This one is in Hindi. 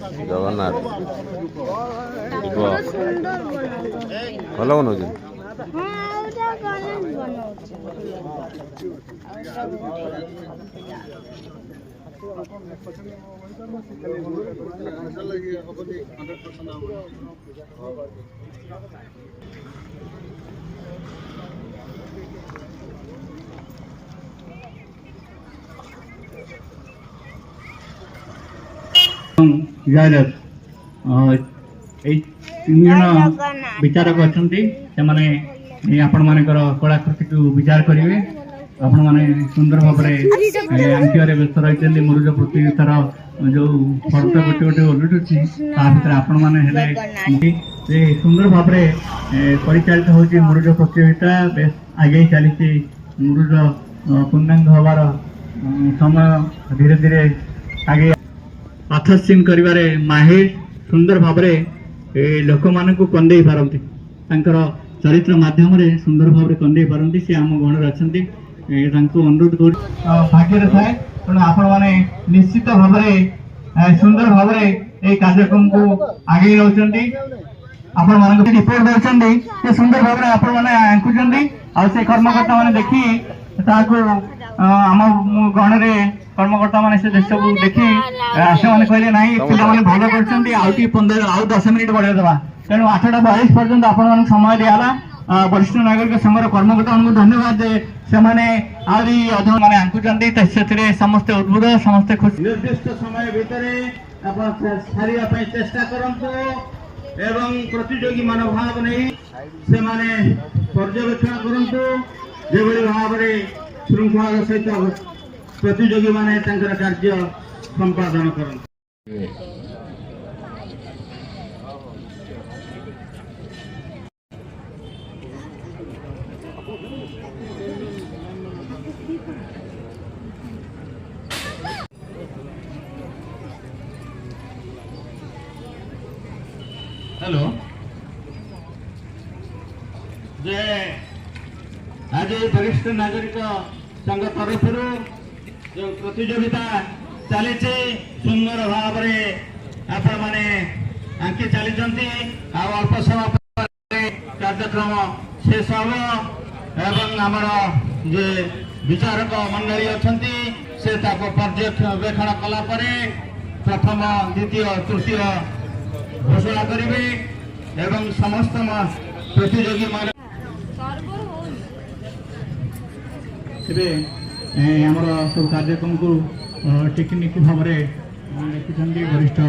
ଜଗନ୍ନାଥ ଶିବ ଭଲ ବନଉଛନ୍ତି। जयदेव तीन जन विचारक अच्छा से आपण मान कलाकृति को विचार करेंगे। आपण मैंने सुंदर भाव आंकिबारे व्यस्त रही मुरुज प्रतियोगितार जो फर्द गोटे गोटे ओलटुची भर आपण मैंने सुंदर भाव परिचालित हो मुरुज प्रतियोगिता बेस आगे चली मुरुज पूर्णांग हबार समय धीरे धीरे आगे अथसीन करिवारे माहिर सुंदर भाव लोक मान कंदे पारती चरित्र माध्यम सुंदर भाव कंदे पारती सी आम गणर अच्छा अनुरोध कर भाग्य थाए तेणु आपण मैंने निश्चित भाव सुंदर भाव कार्यक्रम को आगे नौकरी आपण मान रिपोर्ट दे सुंदर भाव आपण मैंने आंकुंट से कर्मकर्ता मैंने देखी आम गण कर्मकर्ता मैंने से सब देखी से मैंने कहले ना पे भल कर 10 मिनिट बढ़े देवा तेणु 8:42 पर्यंत आपण समय दिगला। वरिष्ठ नागरिक संघर कर्मकर्ता धन्यवाद से मैंने मैंने आंकुंट समस्ते उद्भुत समस्ते खुश निर्दिष्ट समय भितर सारे चेष्टा करंतु एवं प्रतियोगी मनोभाव नहीं से माने पर्यवेक्षण करंतु जेभली भाव श्रृंखला सहित प्रतियोगी माने कार्य संपादन करंतु। हेलो जे आज वरिष्ठ नागरिक संघ तरफ जो प्रतियोगिता चली सुंदर भाव आपण मैंने आंकी चली अल्प समय कार्यक्रम शेष हम एवं आमर जे विचारक मंडली अच्छा से पर्यवेक्षण कलापर प्रथम द्वितीय तृतीय घोषणा करेंगे एवं समस्त प्रतियोगी मान सब कार्यक्रम को टेक्निक भाव में वरिष्ठ